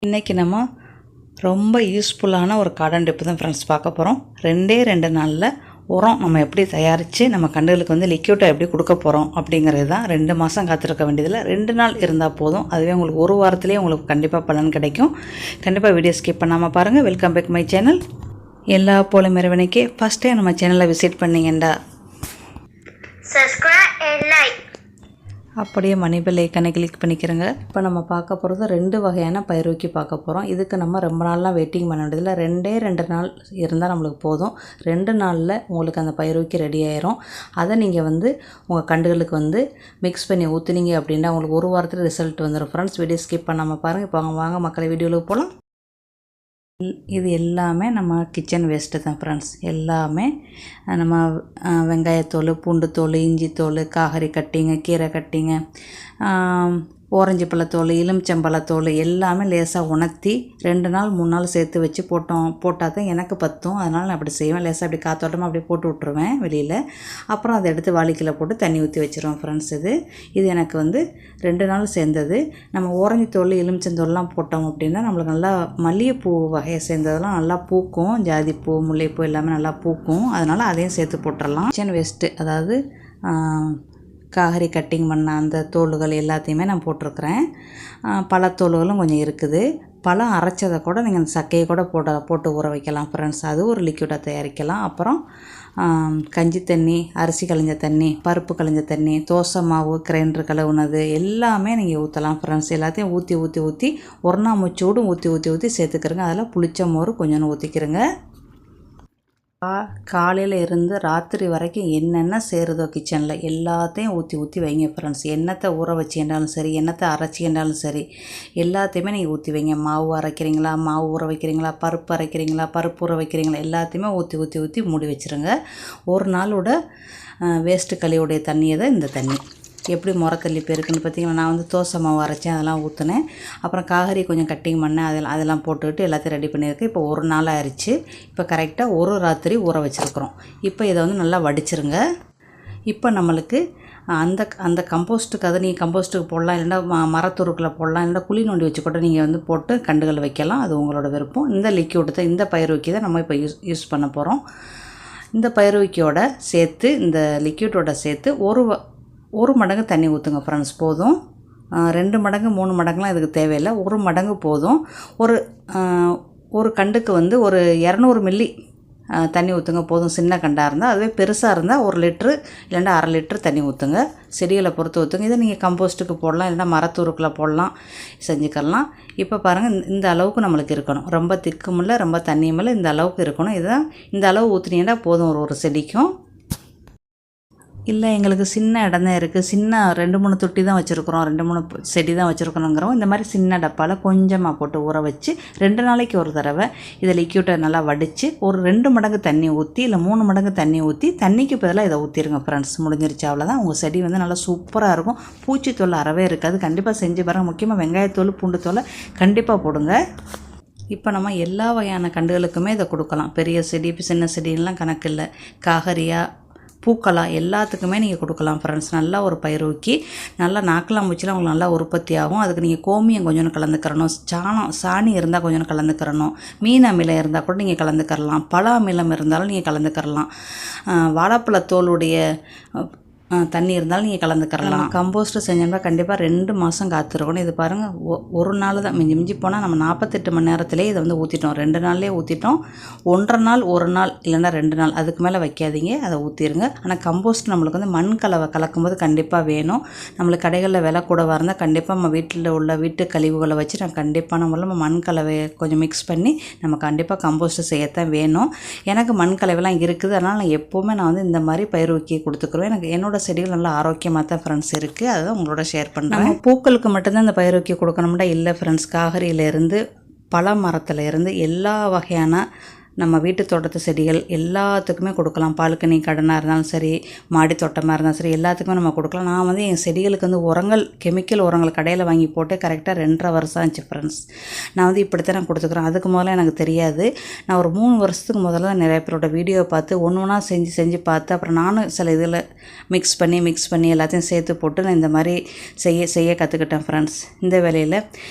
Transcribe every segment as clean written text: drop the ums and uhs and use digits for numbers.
இன்றைக்கி நம்ம ரொம்ப யூஸ்ஃபுல்லான ஒரு கார்டன் டிப்பு தான் ஃப்ரெண்ட்ஸ் பார்க்க போகிறோம். 2 நாளில் உரம் நம்ம எப்படி தயாரித்து நம்ம கண்டுகளுக்கு வந்து லிக்யூட்டை எப்படி கொடுக்க போகிறோம் அப்படிங்கிறது தான். 2 மாதம் காத்திருக்க வேண்டியதில் 2 நாள் இருந்தால் போதும். அதுவே உங்களுக்கு ஒரு வாரத்துலேயே உங்களுக்கு கண்டிப்பாக பலன் கிடைக்கும். கண்டிப்பாக வீடியோ ஸ்கிப் பண்ணாமல் பாருங்கள். Welcome back my channel. எல்லா போல இறைவனுக்கே ஃபஸ்ட் டைம் நம்ம சேனலை விசிட் பண்ணிங்கண்டா சப்ஸ்கிரைப் அண்ட் லைக், அப்படியே மணி பெல் ஐக்கனை கிளிக் பண்ணிக்கிறோங்க. இப்போ நம்ம பார்க்க போகிறது 2 வகையான பயிர்வைக்கு பார்க்க போகிறோம். இதுக்கு நம்ம ரொம்ப நாள்லாம் வெயிட்டிங் பண்ண வேண்டியதில்லை. 2 நாள் இருந்தால் நம்மளுக்கு போதும். 2 நாளில் உங்களுக்கு அந்த பயிர்வைக்கு ரெடி ஆயிரும். அதை நீங்கள் வந்து உங்கள் கண்டுகளுக்கு வந்து மிக்ஸ் பண்ணி ஊற்றுனீங்க அப்படின்னா உங்களுக்கு ஒரு வாரத்தில் ரிசல்ட் வந்துடும். ஃப்ரெண்ட்ஸ், வீடியோ ஸ்கிப் பண்ணாமல் பாருங்கள். இப்போ வாங்க மக்களை வீடியோவுக்கு போகலாம். இது எல்லாமே நம்ம கிச்சன் வேஸ்ட்டு தான் ஃப்ரெண்ட்ஸ். எல்லாமே நம்ம வெங்காயத்தோல், பூண்டு தோல், இஞ்சி தோல், காய்கறி கட்டிங்க, கீரை கட்டிங்க, ஓரஞ்சு பழத்தோல், எலுமிச்சம்பழத்தோல் எல்லாமே லேசாக உணர்த்தி 2 நாள் 3 நாள் சேர்த்து வச்சு போட்டால் தான் எனக்கு பத்தும். அதனால் நான் அப்படி செய்வேன். லேசாக அப்படி காத்தோட்டமாக அப்படியே போட்டு விட்ருவேன் வெளியில். அப்புறம் அதை எடுத்து வாளிக்கில் போட்டு தண்ணி ஊற்றி வச்சுருவேன் ஃப்ரெண்ட்ஸ். இது எனக்கு வந்து 2 நாள் சேர்ந்தது. நம்ம ஓரஞ்சு தோல், எலுமிச்சந்தோல்லாம் போட்டோம் அப்படின்னா நம்மளுக்கு நல்லா மல்லிகைப்பூ வகையை சேர்ந்ததெல்லாம் நல்லா பூக்கும். ஜாதிப்பூ, முல்லைப்பூ எல்லாமே நல்லா பூக்கும். அதனால் அதையும் சேர்த்து போட்டுடலாம். கிச்சன் வேஸ்ட்டு, அதாவது காய்கறி கட்டிங் பண்ண அந்த தோல்கள் எல்லாத்தையுமே நான் போட்டிருக்கிறேன். பழத்தோல்களும் கொஞ்சம் இருக்குது. பழம் அரைச்சதை கூட நீங்கள் அந்த சக்கையை கூட போட்டு ஊற வைக்கலாம் ஃப்ரெண்ட்ஸ். அது ஒரு லிக்யூடாக தயாரிக்கலாம். அப்புறம் கஞ்சி தண்ணி, அரிசி களைஞ்ச தண்ணி, பருப்பு களைஞ்ச தண்ணி, தோசை மாவு, கிரைண்டர் கழுவுனது எல்லாமே நீங்கள் ஊற்றலாம் ஃப்ரெண்ட்ஸ். எல்லாத்தையும் ஊற்றி ஒரு நாள் முச்சூடும் ஊற்றி சேர்த்துக்கிறங்க. அதில் புளிச்ச மோர் கொஞ்சம் ஊற்றிக்கிறங்க. காலையில் இருந்து ராத்திரி வரைக்கும் என்னென்ன சேருதோ கிச்சனில் எல்லாத்தையும் ஊற்றி வைங்க ஃப்ரெண்ட்ஸ். எண்ணத்தை ஊற வச்சுக்கின்றாலும் சரி, எண்ணத்தை அரைச்சிக்கின்றாலும் சரி, எல்லாத்தையுமே நீங்கள் ஊற்றி வைங்க. மாவு அரைக்கிறீங்களா, மாவு ஊற வைக்கிறீங்களா, பருப்பு அரைக்கிறீங்களா, பருப்பு ஊற வைக்கிறீங்களா, எல்லாத்தையுமே ஊற்றி மூடி வச்சுருங்க. ஒரு நாளோட வேஸ்ட்டு கழிவுடைய தண்ணியை தான் இந்த தண்ணி. எப்படி முறத்தள்ளி போயிருக்குன்னு பார்த்தீங்கன்னா, நான் வந்து தோசை மாவு அரைச்சேன், அதெல்லாம் ஊற்றினேன். அப்புறம் காய்கறி கொஞ்சம் கட்டிங் பண்ணேன், அதெல்லாம் போட்டுக்கிட்டு எல்லாத்தையும் ரெடி பண்ணியிருக்கேன். இப்போ ஒரு நாள் ஆயிடுச்சு. இப்போ கரெக்டாக ஒரு ராத்திரி ஊற வச்சுருக்குறோம். இப்போ இதை வந்து நல்லா வடிச்சிருங்க. இப்போ நம்மளுக்கு அந்த கம்போஸ்ட்டுக்கு அதை நீங்கள் கம்போஸ்ட்டுக்கு போடலாம், இல்லைன்னா மரத்துருக்கில் போடலாம், இல்லைன்னா குழி நோண்டி வச்சு கூட நீங்கள் வந்து போட்டு கண்டுகள் வைக்கலாம். அது உங்களோட விருப்பம். இந்த லிக்யூடு தான், இந்த பயிர்வைக்கு தான் நம்ம இப்போ யூஸ் பண்ண போகிறோம். இந்த பயிர்வைக்கோட சேர்த்து, இந்த லிக்யூட்டோட சேர்த்து ஒரு மடங்கு தண்ணி ஊற்றுங்க ஃப்ரெண்ட்ஸ். போதும். 2 மடங்கு 3 மடங்குலாம் இதுக்கு தேவையில்லை. 1 மடங்கு போதும். ஒரு கண்டுக்கு வந்து ஒரு 200 மில்லி தண்ணி ஊற்றுங்க போதும். சின்ன கண்டாக இருந்தால். அதுவே பெருசாக இருந்தால் 1 லிட்ரு இல்லைன்னா அரை லிட்ரு தண்ணி ஊற்றுங்க. செடிகளை பொறுத்து ஊற்றுங்க. இதை நீங்கள் கம்போஸ்ட்டுக்கு போடலாம், இல்லைன்னா மரத்தூருக்கில் போடலாம், செஞ்சுக்கலாம். இப்போ பாருங்கள், இந்த அளவுக்கு நம்மளுக்கு இருக்கணும். ரொம்ப திக்கும் இல்லை, ரொம்ப தண்ணியும் இல்லை, இந்த அளவுக்கு இருக்கணும். இதுதான், இந்த அளவு ஊற்றுனீங்கன்னா போதும் ஒரு செடிக்கும். இல்லை எங்களுக்கு சின்ன இடம் தான் இருக்குது, சின்ன 2-3 தொட்டி தான் வச்சுருக்குறோம், 2-3 செடி தான் வச்சுருக்கணுங்கிறோம். இந்த மாதிரி சின்ன டப்பாவில் கொஞ்சமாக போட்டு ஊற வச்சு 2 நாளைக்கு ஒரு தடவை இதை லிக்யூட்டை நல்லா வடித்து ஒரு 2 மடங்கு தண்ணி ஊற்றி, இல்லை 3 மடங்கு தண்ணி ஊற்றி, தண்ணிக்கு பதிலாக இதை ஊற்றிடுங்க ஃப்ரெண்ட்ஸ். முடிஞ்சிருச்சு, அவ்வளோதான். உங்கள் செடி வந்து நல்லா சூப்பராக இருக்கும். பூச்சி தொல்லை அறவே இருக்காது. கண்டிப்பாக செஞ்சு பாருங்கள். முக்கியமாக வெங்காயத்தோல், பூண்டு தோலை கண்டிப்பாக போடுங்க. இப்போ நம்ம எல்லா வகையான கண்டுகளுக்குமே இதை கொடுக்கலாம். பெரிய செடி, சின்ன செடின்லாம் கணக்கு இல்லை. காய்கறியாக, பூக்களா, எல்லாத்துக்குமே நீங்கள் கொடுக்கலாம் ஃப்ரெண்ட்ஸ். நல்லா ஒரு பயிர்வைக்கு நல்லா நாக்கலாம் மூச்சிலாம் உங்களுக்கு நல்லா உற்பத்தி ஆகும். அதுக்கு நீங்கள் கோமியம் கொஞ்சம் கலந்துக்கிறணும், சாணி இருந்தால் கொஞ்சம் கலந்துக்கிறணும், மீன் அமிலம் இருந்தால் கூட நீங்கள் கலந்துக்கிறலாம், பழ அமிலம் இருந்தாலும் நீங்கள் கலந்துக்கிறலாம், வாழைப்பழத்தோலுடைய தண்ணி இருந்தாலும் நீங்கள் கலந்துக்கிறலாம். கம்போஸ்ட்டு செஞ்சோம்னா கண்டிப்பாக 2 மாதம் காத்திருக்கணும். இது பாருங்கள், ஒரு நாள் தான் மிஞ்சி போனால் நம்ம 48 மணி நேரத்திலே இதை வந்து ஊற்றிட்டோம். 2 நாள்லேயே ஊற்றிட்டோம். 1.5 நாள், 1 நாள் இல்லைன்னா 2 நாள், அதுக்கு மேலே வைக்காதீங்க, அதை ஊற்றிடுங்க. ஆனால் கம்போஸ்ட் நம்மளுக்கு வந்து மண் கலவை கலக்கும்போது கண்டிப்பாக வேணும். நம்மளுக்கு கடைகளில் விலை கூடவாக இருந்தால் கண்டிப்பாக நம்ம வீட்டில் உள்ள வீட்டு கழிவுகளை வச்சு நான் கண்டிப்பாக நம்ம மண் கலவையை கொஞ்சம் மிக்ஸ் பண்ணி நம்ம கண்டிப்பாக கம்போஸ்ட்டு செய்யத்தான் வேணும். எனக்கு மண் கலவைலாம் இருக்குது. அதனால் நான் எப்போவுமே வந்து இந்த மாதிரி பயிர்வைக்கு கொடுத்துக்குருவேன். எனக்கு என்னோட செடிகள் நல்லா ஆரோக்கியமாக தான் ஃப்ரெண்ட்ஸ் இருக்குது. அதை தான் உங்களோட ஷேர் பண்ணுறேன். நம்ம பூக்களுக்கு மட்டும்தான் இந்த பயிர்வைக்கு கொடுக்கணும்னா இல்லை ஃப்ரெண்ட்ஸ். காய்கறியிலேருந்து, பழ மரத்துலேருந்து எல்லா வகையான நம்ம வீட்டு தோட்டத்து செடிகள் எல்லாத்துக்குமே கொடுக்கலாம். பால்கனி கார்டனாக இருந்தாலும் சரி, மாடி தோட்டமாக இருந்தாலும் சரி, எல்லாத்துக்குமே நம்ம கொடுக்கலாம். நான் வந்து என் செடிகளுக்கு வந்து உரங்கள், கெமிக்கல் உரங்கள் கடையில் வாங்கி போட்டு கரெக்டாக 2.5 வருஷம் ஆச்சு ஃப்ரெண்ட்ஸ். நான் வந்து இப்படித்தான் நான் கொடுத்துக்குறேன். அதுக்கு முதல்ல எனக்கு தெரியாது. நான் ஒரு 3 வருஷத்துக்கு முதல்ல நிறைய பேரோட வீடியோ பார்த்து ஒன்று ஒன்றா செஞ்சு பார்த்து, அப்புறம் நானும் சில இதில் மிக்ஸ் பண்ணி எல்லாத்தையும் சேர்த்து போட்டு நான் இந்த மாதிரி செய்ய கற்றுக்கிட்டேன் ஃப்ரெண்ட்ஸ். இந்த வேலையில்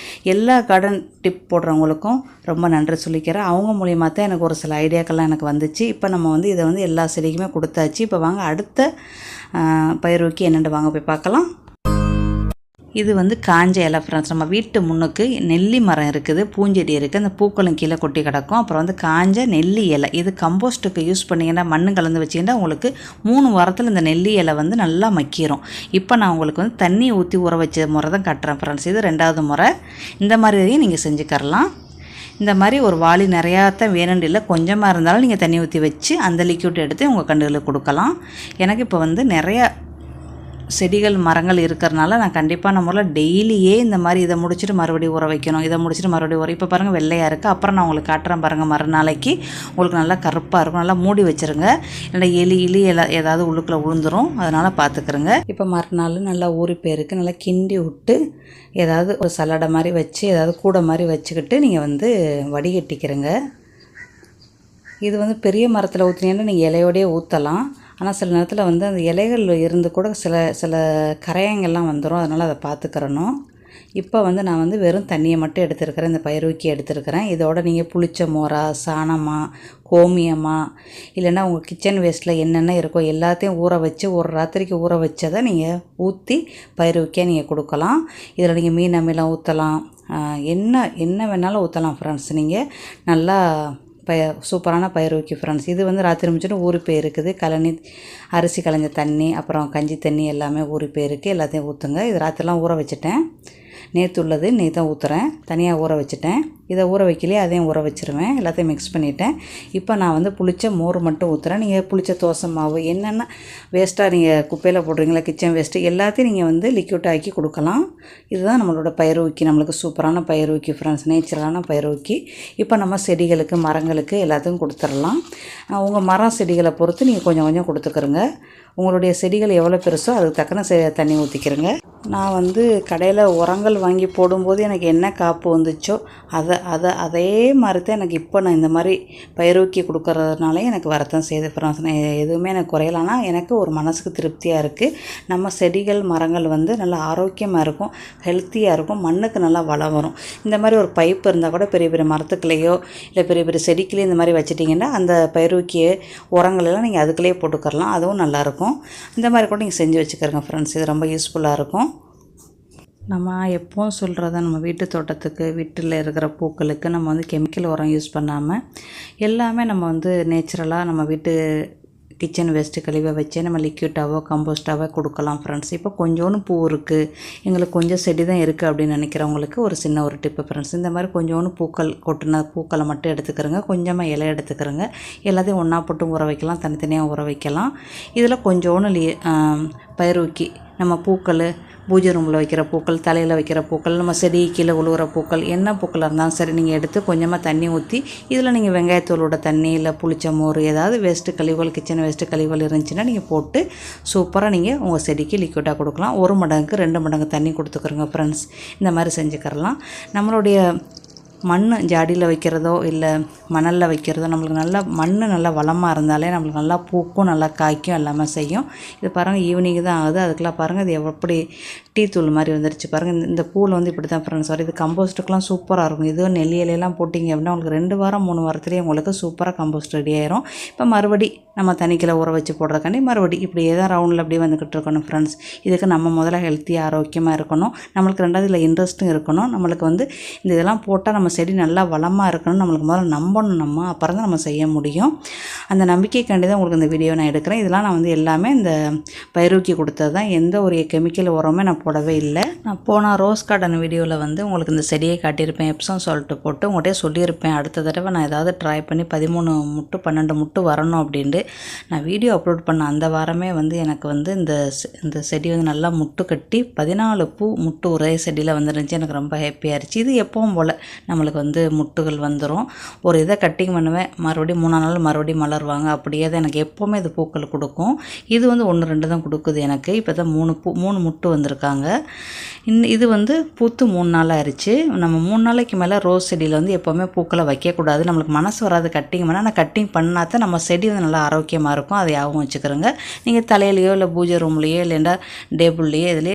எல்லா கார்டன் டிப் போடுறவங்களுக்கும் ரொம்ப நன்றி சொல்லிக்கிறேன். அவங்க மூலியமாக தான் எனக்கு ஒரு சில ஐடியாக்கள்லாம் எனக்கு வந்துச்சு. இப்போ நம்ம வந்து இதை வந்து எல்லா செடிக்குமே கொடுத்தாச்சு. இப்போ வாங்க அடுத்த பயிருக்கு என்னென்னு வாங்க போய் பார்க்கலாம். இது வந்து காஞ்ச இலை ஃப்ரெண்ட்ஸ். நம்ம வீட்டு முன்னுக்கு நெல்லி மரம் இருக்குது, பூஞ்செடி இருக்குது, அந்த பூக்களும் கீழே கொட்டி கிடக்கும். அப்புறம் வந்து காஞ்ச நெல்லி இலை. இது கம்போஸ்ட்டுக்கு யூஸ் பண்ணிங்கன்னா, மண்ணு கலந்து வச்சிங்கன்னா உங்களுக்கு 3 வாரத்தில் இந்த நெல்லி இலை வந்து நல்லா மக்கிரும். இப்போ நான் உங்களுக்கு வந்து தண்ணி ஊற்றி ஊற வச்ச முறை தான் கட்டுறேன் ஃப்ரெண்ட்ஸ். இது 2வது முறை. இந்த மாதிரியும் நீங்கள் செஞ்சுக்கரலாம். இந்த மாதிரி ஒரு வாளி நிறையா தான் வேணும்னு இல்லை, கொஞ்சமாக இருந்தாலும் நீங்கள் தண்ணி ஊற்றி வச்சு அந்த லிக்யூட் எடுத்து உங்கள் கண்டுகளுக்கு கொடுக்கலாம். எனக்கு இப்போ வந்து நிறையா செடிகள் மரங்கள் இருக்கிறனால நான் கண்டிப்பாக நம்மள டெய்லியே இந்த மாதிரி இதை முடிச்சுட்டு மறுபடியும் ஊற வைக்கணும், இதை முடிச்சுட்டு மறுபடியும் ஊற. இப்போ பாருங்கள் வெள்ளையாக இருக்குது. அப்புறம் நான் உங்களுக்கு காட்டுறேன் பாருங்கள். மறுநாளைக்கு உங்களுக்கு நல்லா கருப்பாக இருக்கும். நல்லா மூடி வச்சுருங்க, இல்லை எலி ஏதாவது உள்ளுக்குள்ளே விழுந்துரும். அதனால் பார்த்துக்குறேங்க. இப்போ மறுநாள் நல்லா ஊறி போயிருக்கு. நல்லா கிண்டி விட்டு ஏதாவது ஒரு சலாடை மாதிரி வச்சு, ஏதாவது கூடை மாதிரி வச்சுக்கிட்டு நீங்கள் வந்து வடிகட்டிக்கிறங்க. இது வந்து பெரிய மரத்தில் ஊற்றினீங்கன்னா நீங்கள் இலையோடையே ஊற்றலாம். ஆனால் சில நேரத்தில் வந்து அந்த இலைகள் இருந்து கூட சில கரையங்கள்லாம் வந்துடும். அதனால் அதை பார்த்துக்கிறணும். இப்போ வந்து நான் வந்து வெறும் தண்ணியை மட்டும் எடுத்துருக்கிறேன். இந்த பயிருக்கு எடுத்துருக்கிறேன். இதோட நீங்கள் புளிச்ச மோரா, சாணமா, கோமியமா, இல்லைன்னா உங்கள் கிச்சன் வேஸ்ட்டில் என்னென்ன இருக்கோ எல்லாத்தையும் ஊற வச்சு ஒரு ராத்திரிக்கு ஊற வச்சதை நீங்கள் ஊற்றி பயிருக்கு நீங்கள் கொடுக்கலாம். இதில் நீங்கள் மீன் அமிலம் ஊற்றலாம், என்ன வேணாலும் ஊற்றலாம் ஃப்ரெண்ட்ஸ். நீங்கள் நல்லா சூப்பரான பயிருக்கு ஃப்ரெண்ட்ஸ். இது வந்து ராத்திரி முடிச்சுட்டு ஊறி போயிருக்குது. அரிசி களைஞ்ச தண்ணி, அப்புறம் கஞ்சி தண்ணி எல்லாமே ஊறி போயிருக்கு. எல்லாத்தையும் ஊற்றுங்க. இது ராத்திரிலாம் ஊற வச்சுட்டேன். நேற்று உள்ளது நேற்று தான் ஊற்றுறேன். தனியாக ஊற வச்சுட்டேன். இதை ஊற வைக்கலையே, அதையும் ஊற வச்சுருவேன். எல்லாத்தையும் மிக்ஸ் பண்ணிவிட்டேன். இப்போ நான் வந்து புளிச்ச மோர் மட்டும் ஊற்றுறேன். நீங்கள் புளிச்ச தோசை மாவு என்னென்ன வேஸ்ட்டாக நீங்கள் குப்பையில் போடுறீங்களா, கிச்சன் வேஸ்ட்டு எல்லாத்தையும் நீங்கள் வந்து லிக்யூட் ஆக்கி கொடுக்கலாம். இதுதான் நம்மளோட பயிருக்கு, நம்மளுக்கு சூப்பரான பயிருக்கு ஃப்ரெண்ட்ஸ், நேச்சுரலான பயிருக்கு. இப்போ நம்ம செடிகளுக்கு, மரங்களுக்கு எல்லாத்துக்கும் கொடுத்துடலாம். உங்கள் மரம் செடிகளை பொறுத்து நீங்கள் கொஞ்சம் கொஞ்சம் கொடுத்துக்கிறங்க. உங்களுடைய செடிகள் எவ்வளோ பெருசோ அதுக்கு தக்கன தண்ணி ஊற்றிக்கிறங்க. நான் வந்து கடையில் உரங்கள் வாங்கி போடும்போது எனக்கு என்ன காப்பு வந்துச்சோ அதே மாதிரி தான் எனக்கு இப்போ நான் இந்த மாதிரி பயிருக்கு கொடுக்கறதுனால எனக்கு வரத்தான் செய்து ஃப்ரெண்ட்ஸ். எதுவுமே எனக்கு குறையலான்னா எனக்கு ஒரு மனசுக்கு திருப்தியாக இருக்குது. நம்ம செடிகள் மரங்கள் வந்து நல்லா ஆரோக்கியமாக இருக்கும், ஹெல்த்தியாக இருக்கும், மண்ணுக்கு நல்லா வளம் வரும். இந்த மாதிரி ஒரு பைப் இருந்தால் கூட பெரிய பெரிய மரத்துக்குள்ளேயோ இல்லை பெரிய பெரிய செடிக்குள்ளேயோ இந்த மாதிரி வச்சுட்டிங்கன்னா அந்த பயிருக்கு உரங்களெல்லாம் நீங்கள் அதுக்குள்ளேயே போட்டுக்கரலாம். அதுவும் நல்லாயிருக்கும். இந்த மாதிரி கூட நீங்கள் செஞ்சு வச்சுக்கிறங்க ஃப்ரெண்ட்ஸ். இது ரொம்ப யூஸ்ஃபுல்லாக இருக்கும். நம்ம எப்போவும் சொல்கிறத நம்ம வீட்டு தோட்டத்துக்கு, வீட்டில் இருக்கிற பூக்களுக்கு நம்ம வந்து கெமிக்கல் உரம் யூஸ் பண்ணாமல் எல்லாமே நம்ம வந்து நேச்சுரலாக நம்ம வீட்டு கிச்சன் வேஸ்ட்டு கழிவை வச்சே நம்ம லிக்யூட்டாவோ கம்போஸ்டாவோ கொடுக்கலாம் ஃப்ரெண்ட்ஸ். இப்போ கொஞ்சோன்னு பூ இருக்குது, எங்களுக்கு கொஞ்சம் செடி தான் இருக்குது அப்படின்னு நினைக்கிறவங்களுக்கு ஒரு சின்ன ஒரு டிப்பு ஃப்ரெண்ட்ஸ். இந்த மாதிரி கொஞ்சோன்னு பூக்களை மட்டும் எடுத்துக்கிறோங்க, கொஞ்சமாக இலை எடுத்துக்கிறோங்க. எல்லாத்தையும் ஒன்றா போட்டு ஊற வைக்கலாம், தனித்தனியாக ஊற வைக்கலாம். இதில் கொஞ்சோன்னு பயிருக்கு நம்ம பூக்கள், பூஜை ரூமில் வைக்கிற பூக்கள், தலையில் வைக்கிற பூக்கள், நம்ம செடி கீழே உழுவுற பூக்கள், என்ன பூக்களாக இருந்தாலும் சரி நீங்கள் எடுத்து கொஞ்சமாக தண்ணி ஊற்றி இதில் நீங்கள் வெங்காயத்தூளோட தண்ணி இல்லை புளிச்ச மோர் ஏதாவது வேஸ்ட்டு கழிவுகள், கிச்சன் வேஸ்ட்டு கழிவுகள் இருந்துச்சுன்னா நீங்கள் போட்டு சூப்பராக நீங்கள் உங்கள் செடிக்கு லிக்விடாக கொடுக்கலாம். 1 மடங்குக்கு 2 மடங்கு தண்ணி கொடுத்துக்கிறோங்க ஃப்ரெண்ட்ஸ். இந்த மாதிரி செஞ்சுக்கிறலாம். நம்மளுடைய மண் ஜாடியில் வைக்கிறதோ இல்லை மணலில் வைக்கிறதோ நம்மளுக்கு நல்லா மண் நல்லா வளமாக இருந்தாலே நம்மளுக்கு நல்லா பூக்கும், நல்லா காய்க்கும், எல்லாமே செய்யும். இது பாருங்கள் ஈவினிங் தான் ஆகுது. அதுக்கெல்லாம் பாருங்கள் இது எப்படி டீ தூள் மாதிரி வந்துருச்சு பாருங்கள். இந்த பூவில் வந்து இப்படி தான் ஃப்ரெண்ட்ஸ் வரும். இது கம்போஸ்ட்டுக்கெலாம் சூப்பராக இருக்கும். இது நெல்லி இலையெல்லாம் போட்டிங்க அப்படின்னா உங்களுக்கு 2 வாரம் 3 வாரத்துலேயே உங்களுக்கு சூப்பராக கம்போஸ்ட் ரெடி ஆயிரும். இப்போ மறுபடி நம்ம தண்ணிக்கில் ஊற வச்சு போடுறக்காண்டி மறுபடி இப்படியே தான் ரவுண்டில் அப்படியே வந்துக்கிட்டு இருக்கணும் ஃப்ரெண்ட்ஸ். இதுக்கு நம்ம முதல்ல ஹெல்த்தியாக ஆரோக்கியமாக இருக்கணும். நம்மளுக்கு 2வது இதில் இன்ட்ரெஸ்ட்டும் இருக்கணும். நம்மளுக்கு வந்து இந்த இதெல்லாம் போட்டால் நம்ம செடி நல்லா வளமாக இருக்கணும் நம்மளுக்கு முதல்ல நம்பணும். நம்ம அப்புறம் தான் நம்ம செய்ய முடியும். அந்த நம்பிக்கைக்காண்டி தான் உங்களுக்கு இந்த வீடியோ நான் எடுக்கிறேன். இதெல்லாம் நான் வந்து எல்லாமே இந்த பயிருக்கு கொடுத்தது தான். எந்த ஒரு கெமிக்கல் உரமே நான் போடவே இல்லை. நான் போன ரோஸ் கார்டன் வீடியோவில் வந்து உங்களுக்கு இந்த செடியை காட்டியிருப்பேன், எப்சம் சால்ட்டு போட்டு உங்கள்கிட்ட சொல்லியிருப்பேன் அடுத்த தடவை நான் ஏதாவது ட்ரை பண்ணி 13 முட்டு 12 முட்டு வரணும் அப்படின்ட்டு. நான் வீடியோ அப்லோட் பண்ண அந்த வாரமே வந்து எனக்கு வந்து இந்த செடி வந்து நல்லா முட்டு கட்டி 14 பூ முட்டு ஒரே செடியில் வந்துருந்துச்சு. எனக்கு ரொம்ப ஹாப்பியாக இருந்துச்சு. இது எப்பவும் போல் நம்மளுக்கு வந்து முட்டுகள் வந்துடும். ஒரு இதை கட்டிங் பண்ணுவேன், மறுபடியும் 3 நாள் மறுபடியும் மலருவாங்க. அப்படியே தான் எனக்கு எப்போவுமே இது பூக்கள் கொடுக்கும். இது வந்து 1 2 தான் கொடுக்குது எனக்கு. இப்போ தான் 3 முட்டு வந்திருக்காங்க. இது வந்து பூத்து 3 நாள் ஆயிடுச்சு. நம்ம 3 நாளைக்கு மேலே ரோஸ் செடியில் வந்து எப்போவுமே பூக்களை வைக்கக்கூடாது. நம்மளுக்கு மனசு வராது கட்டிங் பண்ணால். ஆனால் கட்டிங் பண்ணால் தான் நம்ம செடி வந்து நல்லா ஆரோக்கியமாக இருக்கும். அதை ஞாபகம் வச்சுக்கிறோங்க. நீங்கள் தலையிலையோ இல்லை பூஜை ரூம்லேயோ இல்லைன்னா டேபிள்லேயோ இதிலே